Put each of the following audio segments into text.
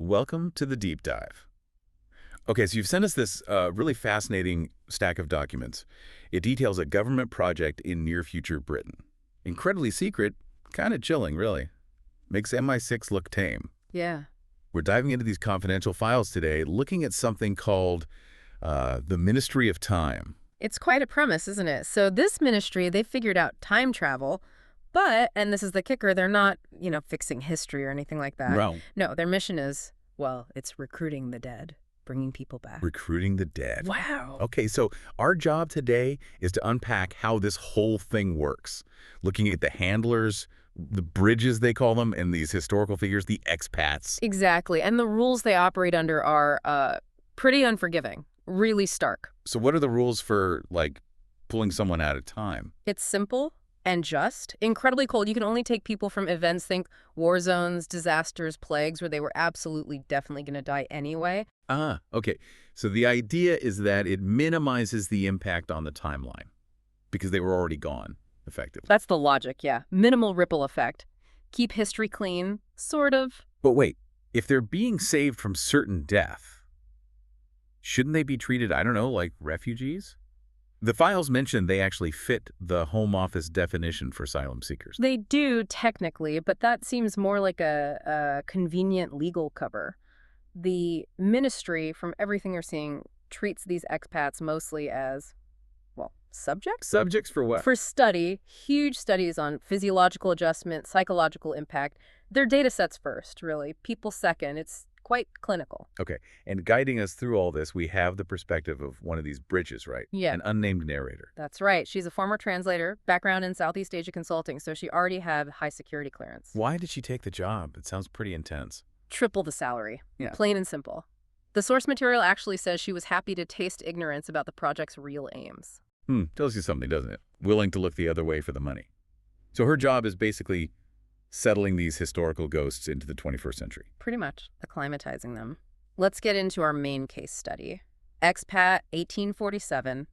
Welcome to the deep dive. Okay, so you've sent us this really fascinating stack of documents. It details a government project in near-future Britain. Incredibly secret, kind of chilling, really. Makes MI6 look tame. Yeah. We're diving into these confidential files today, looking at something called the Ministry of Time. It's quite a premise, isn't it? So this ministry, they figured out time travel, but, and this is the kicker, they're not, fixing history or anything like that. No. No, their mission is, well, it's recruiting the dead, bringing people back. Recruiting the dead. Wow. Okay, so our job today is to unpack how this whole thing works. Looking at the handlers, the bridges they call them, and these historical figures, the expats. Exactly. And the rules they operate under are pretty unforgiving, really stark. So what are the rules for, like, pulling someone out of time? It's simple and just. Incredibly cold. You can only take people from events, think war zones, disasters, plagues, where they were absolutely definitely going to die anyway. Ah, okay. So the idea is that it minimizes the impact on the timeline because they were already gone, effectively. That's the logic, yeah. Minimal ripple effect. Keep history clean, sort of. But wait, if they're being saved from certain death, shouldn't they be treated, I don't know, like refugees? The files mention they actually fit the Home Office definition for asylum seekers. They do, technically, but that seems more like a convenient legal cover. The ministry, from everything you're seeing, treats these expats mostly as, well, subjects? Subjects for what? For study, huge studies on physiological adjustment, psychological impact. They're data sets first, really. People second. It's quite clinical. Okay, and guiding us through all this, we have the perspective of one of these bridges, right? Yeah. An unnamed narrator. That's right. She's a former translator, background in Southeast Asia consulting, so she already had high security clearance. Why did she take the job? It sounds pretty intense. Triple the salary. Yeah. Plain and simple. The source material actually says she was happy to taste ignorance about the project's real aims. Tells you something, doesn't it? Willing to look the other way for the money. So her job is basically settling these historical ghosts into the 21st century. Pretty much. Acclimatizing them. Let's get into our main case study. Expat, 1847.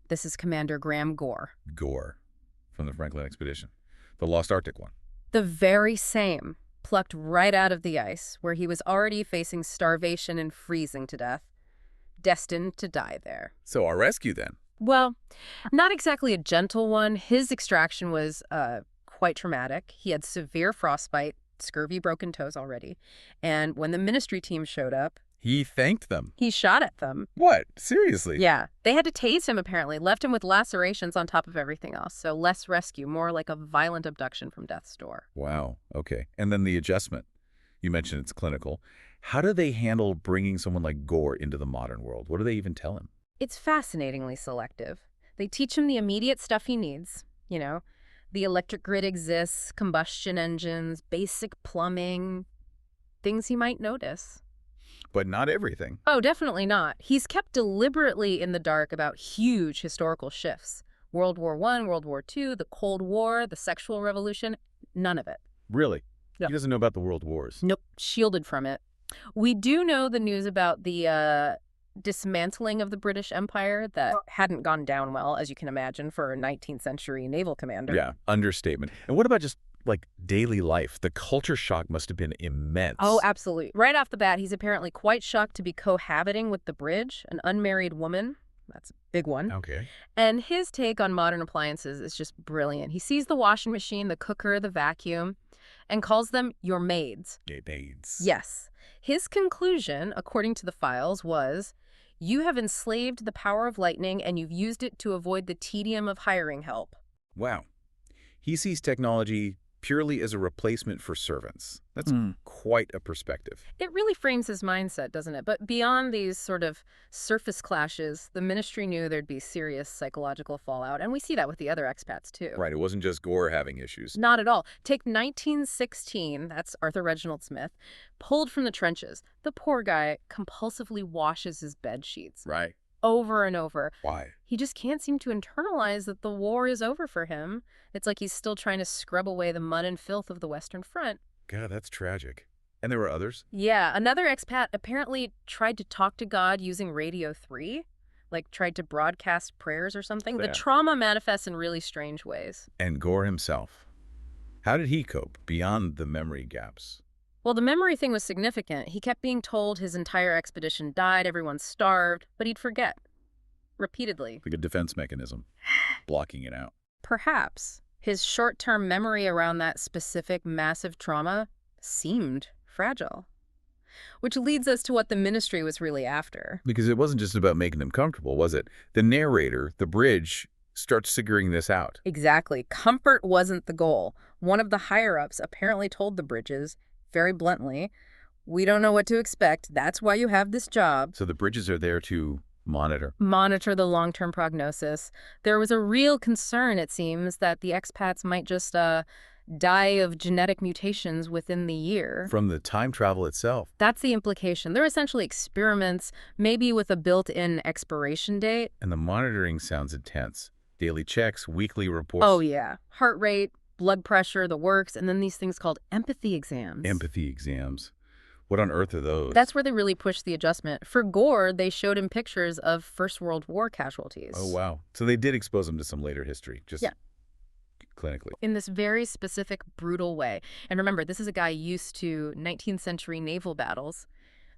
This is Commander Graham Gore. Gore, from the Franklin expedition. The Lost Arctic one. The very same. Plucked right out of the ice, where he was already facing starvation and freezing to death. Destined to die there. So our rescue then. Well, not exactly a gentle one. His extraction was quite traumatic. He had severe frostbite, scurvy, broken toes already. And when the ministry team showed up, He thanked them. he shot at them. What? Seriously? Yeah. They had to tase him, apparently. Left him with lacerations on top of everything else. So less rescue, more like a violent abduction from death's door. Wow. Okay. And then the adjustment. You mentioned it's clinical. How do they handle bringing someone like Gore into the modern world? What do they even tell him? It's fascinatingly selective. They teach him the immediate stuff he needs. The electric grid exists, combustion engines, basic plumbing, things he might notice. But not everything. Oh, definitely not. He's kept deliberately in the dark about huge historical shifts. World War I, World War II, the Cold War, the sexual revolution, none of it. Really? Yeah. He doesn't know about the world wars. Nope, shielded from it. We do know the news about the dismantling of the British Empire that hadn't gone down well, as you can imagine, for a 19th century naval commander. Yeah, understatement. And what about just, like, daily life? The culture shock must have been immense. Oh, absolutely. Right off the bat, he's apparently quite shocked to be cohabiting with the bridge, an unmarried woman. That's a big one. Okay. And his take on modern appliances is just brilliant. He sees the washing machine, the cooker, the vacuum, and calls them your maids. Maids. Yes. His conclusion, according to the files, was, you have enslaved the power of lightning and you've used it to avoid the tedium of hiring help. Wow. He sees technology purely as a replacement for servants. That's quite a perspective. It really frames his mindset, doesn't it? But beyond these sort of surface clashes, the ministry knew there'd be serious psychological fallout. And we see that with the other expats, too. Right, it wasn't just Gore having issues. Not at all. Take 1916, that's Arthur Reginald Smith, pulled from the trenches. The poor guy compulsively washes his bed sheets. Right. Over and over. Why? He just can't seem to internalize that the war is over for him. It's like he's still trying to scrub away the mud and filth of the Western Front. God, that's tragic. And there were others? Yeah, another expat apparently tried to talk to God using Radio 3, like tried to broadcast prayers or something. Fair. The trauma manifests in really strange ways. And Gore himself. How did he cope beyond the memory gaps? Well, the memory thing was significant. He kept being told his entire expedition died, everyone starved, but he'd forget. Repeatedly. Like a defense mechanism, blocking it out. Perhaps his short-term memory around that specific massive trauma seemed fragile. Which leads us to what the ministry was really after. Because it wasn't just about making them comfortable, was it? The narrator, the bridge, starts figuring this out. Exactly. Comfort wasn't the goal. One of the higher-ups apparently told the bridges, very bluntly, "We don't know what to expect. That's why you have this job." So the bridges are there to monitor. Monitor the long-term prognosis. There was a real concern, it seems, that the expats might just die of genetic mutations within the year. From the time travel itself. That's the implication. They're essentially experiments, maybe with a built-in expiration date. And the monitoring sounds intense. Daily checks, weekly reports. Oh, yeah. Heart rate, blood pressure, the works, and then these things called empathy exams. Empathy exams. What on earth are those? That's where they really pushed the adjustment. For Gore, they showed him pictures of First World War casualties. Oh, wow. So they did expose him to some later history, just clinically. In this very specific, brutal way. And remember, this is a guy used to 19th century naval battles.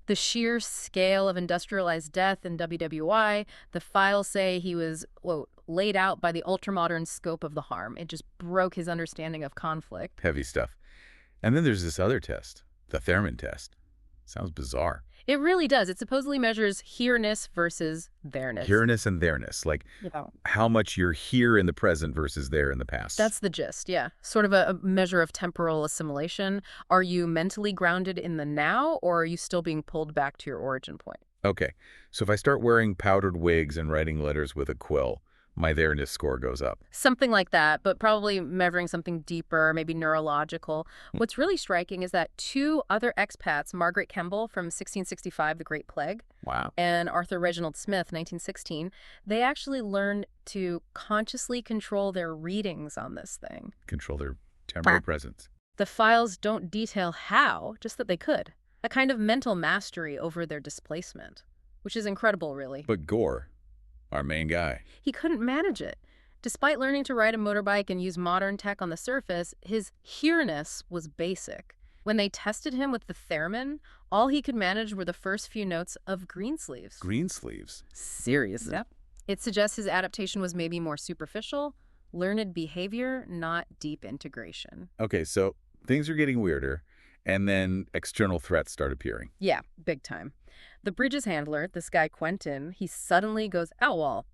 The sheer scale of industrialized death in WWI, the files say he was, laid out by the ultramodern scope of the harm. It just broke his understanding of conflict. Heavy stuff. And then there's this other test, the Thurman test. Sounds bizarre. It really does. It supposedly measures here-ness versus there-ness. Here-ness and there-ness, like how much you're here in the present versus there in the past. That's the gist, yeah. Sort of a measure of temporal assimilation. Are you mentally grounded in the now, or are you still being pulled back to your origin point? Okay, so if I start wearing powdered wigs and writing letters with a quill, my there-ness score goes up. Something like that, but probably measuring something deeper, maybe neurological. What's really striking is that two other expats, Margaret Kemble from 1665, The Great Plague, Wow. and Arthur Reginald Smith, 1916, they actually learned to consciously control their readings on this thing. Control their temporal presence. The files don't detail how, just that they could. A kind of mental mastery over their displacement, which is incredible, really. But Gore, our main guy, he couldn't manage it. Despite learning to ride a motorbike and use modern tech on the surface, his here-ness was basic. When they tested him with the theremin, all he could manage were the first few notes of Greensleeves. Greensleeves. Seriously? Yep. It suggests his adaptation was maybe more superficial, learned behavior, not deep integration. Okay, so things are getting weirder, and then external threats start appearing. Yeah, big time. The bridge's handler, this guy Quentin, he suddenly goes AWOL.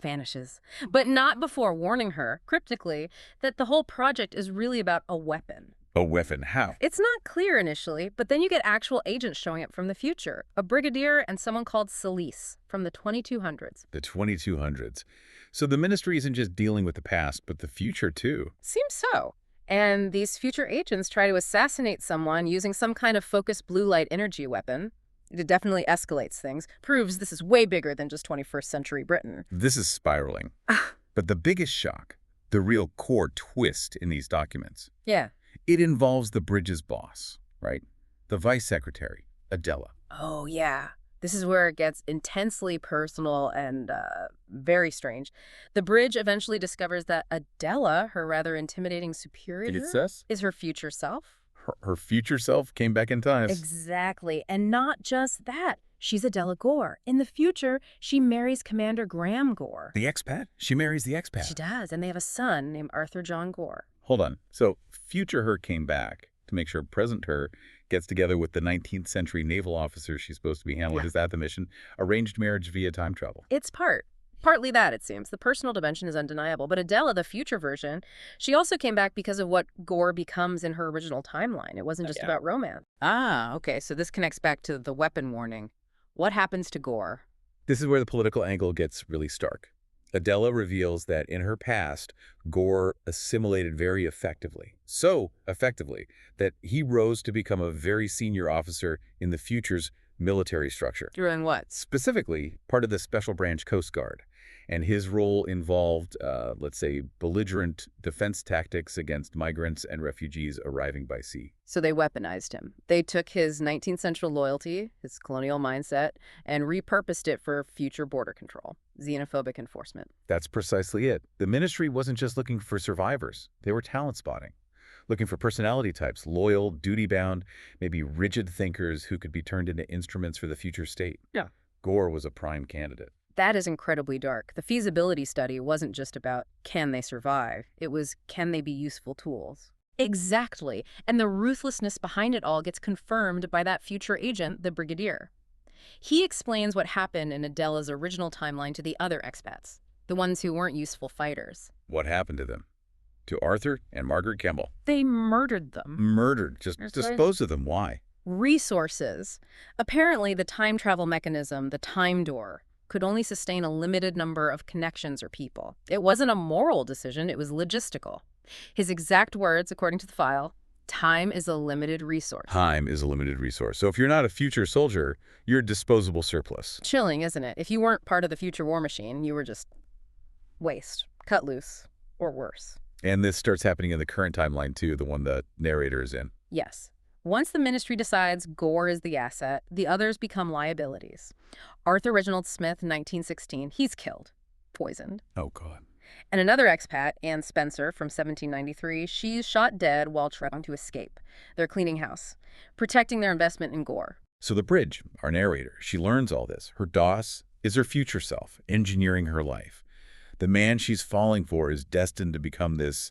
Vanishes. But not before warning her, cryptically, that the whole project is really about a weapon. A weapon? How? It's not clear initially, but then you get actual agents showing up from the future. A brigadier and someone called Solis from the 2200s. The 2200s. So the ministry isn't just dealing with the past, but the future too. Seems so. And these future agents try to assassinate someone using some kind of focused blue light energy weapon. It definitely escalates things, proves this is way bigger than just 21st century Britain. This is spiraling. But the biggest shock, the real core twist in these documents, Yeah. it involves the bridge's boss, right? The vice secretary, Adela. Oh, yeah. This is where it gets intensely personal and very strange. The bridge eventually discovers that Adela, her rather intimidating superior, is her future self. Her future self came back in time. Exactly. And not just that. She's Adela Gore. In the future, she marries Commander Graham Gore. The expat? She marries the expat. She does. And they have a son named Arthur John Gore. Hold on. So future her came back to make sure present her gets together with the 19th century naval officer she's supposed to be handling. Yeah. Is that the mission? Arranged marriage via time travel. It's partly that, it seems. The personal dimension is undeniable. But Adela, the future version, she also came back because of what Gore becomes in her original timeline. It wasn't just about romance. Ah, okay. So this connects back to the weapon warning. What happens to Gore? This is where the political angle gets really stark. Adela reveals that in her past, Gore assimilated very effectively. So effectively that he rose to become a very senior officer in the future's military structure. Doing what? Specifically, part of the Special Branch Coast Guard. And his role involved, let's say, belligerent defense tactics against migrants and refugees arriving by sea. So they weaponized him. They took his 19th century loyalty, his colonial mindset, and repurposed it for future border control, xenophobic enforcement. That's precisely it. The ministry wasn't just looking for survivors. They were talent spotting. looking for personality types, loyal, duty-bound, maybe rigid thinkers who could be turned into instruments for the future state. Yeah. Gore was a prime candidate. That is incredibly dark. The feasibility study wasn't just about can they survive, it was can they be useful tools. Exactly. And the ruthlessness behind it all gets confirmed by that future agent, the Brigadier. He explains what happened in Adela's original timeline to the other expats, the ones who weren't useful fighters. What happened to them? To Arthur and Margaret Kemble. They murdered them. Murdered. Just disposed of them. Why? Resources. Apparently, the time travel mechanism, the time door, could only sustain a limited number of connections or people. It wasn't a moral decision, it was logistical. His exact words, according to the file, time is a limited resource. Time is a limited resource. So if you're not a future soldier, you're a disposable surplus. Chilling, isn't it? If you weren't part of the future war machine, you were just waste, cut loose, or worse. And this starts happening in the current timeline, too, the one the narrator is in. Yes. Once the ministry decides Gore is the asset, the others become liabilities. Arthur Reginald Smith, 1916, he's killed, poisoned. Oh, God. And another expat, Anne Spencer, from 1793, she's shot dead while trying to escape. They're cleaning house, protecting their investment in Gore. So the Bridge, our narrator, she learns all this. Her DOS is her future self, engineering her life. The man she's falling for is destined to become this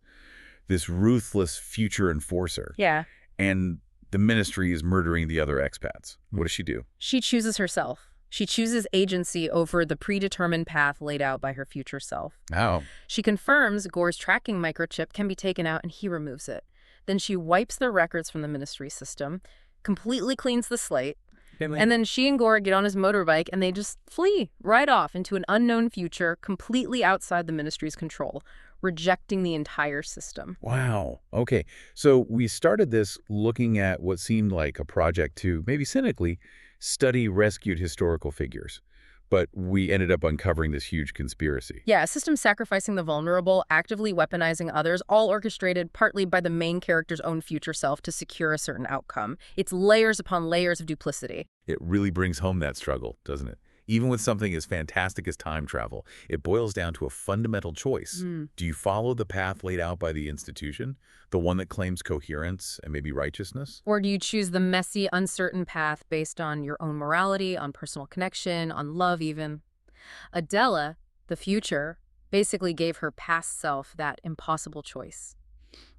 ruthless future enforcer. Yeah. And the ministry is murdering the other expats. What does she do? She chooses herself. She chooses agency over the predetermined path laid out by her future self. How? She confirms Gore's tracking microchip can be taken out and he removes it. Then she wipes their records from the ministry system, completely cleans the slate, and then she and Gore get on his motorbike and they just flee right off into an unknown future completely outside the ministry's control, rejecting the entire system. Wow. Okay. So we started this looking at what seemed like a project to, maybe cynically, study rescued historical figures. But we ended up uncovering this huge conspiracy. Yeah, a system sacrificing the vulnerable, actively weaponizing others, all orchestrated partly by the main character's own future self to secure a certain outcome. It's layers upon layers of duplicity. It really brings home that struggle, doesn't it? Even with something as fantastic as time travel, it boils down to a fundamental choice. Do you follow the path laid out by the institution, the one that claims coherence and maybe righteousness? Or do you choose the messy, uncertain path based on your own morality, on personal connection, on love even? Adela, the future, basically gave her past self that impossible choice.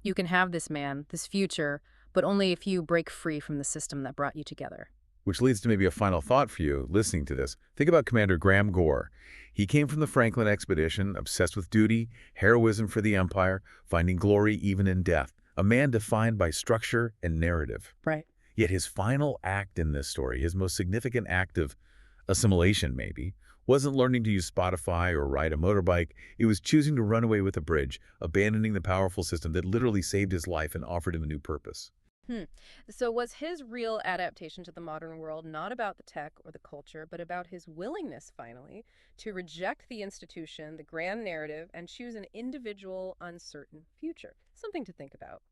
You can have this man, this future, but only if you break free from the system that brought you together. Which leads to maybe a final thought for you listening to this. Think about Commander Graham Gore. He came from the Franklin expedition, obsessed with duty, heroism for the Empire, finding glory even in death. A man defined by structure and narrative. Right. Yet his final act in this story, his most significant act of assimilation maybe, wasn't learning to use Spotify or ride a motorbike. It was choosing to run away with a bridge, abandoning the powerful system that literally saved his life and offered him a new purpose. So was his real adaptation to the modern world not about the tech or the culture, but about his willingness, finally, to reject the institution, the grand narrative, and choose an individual, uncertain future? Something to think about.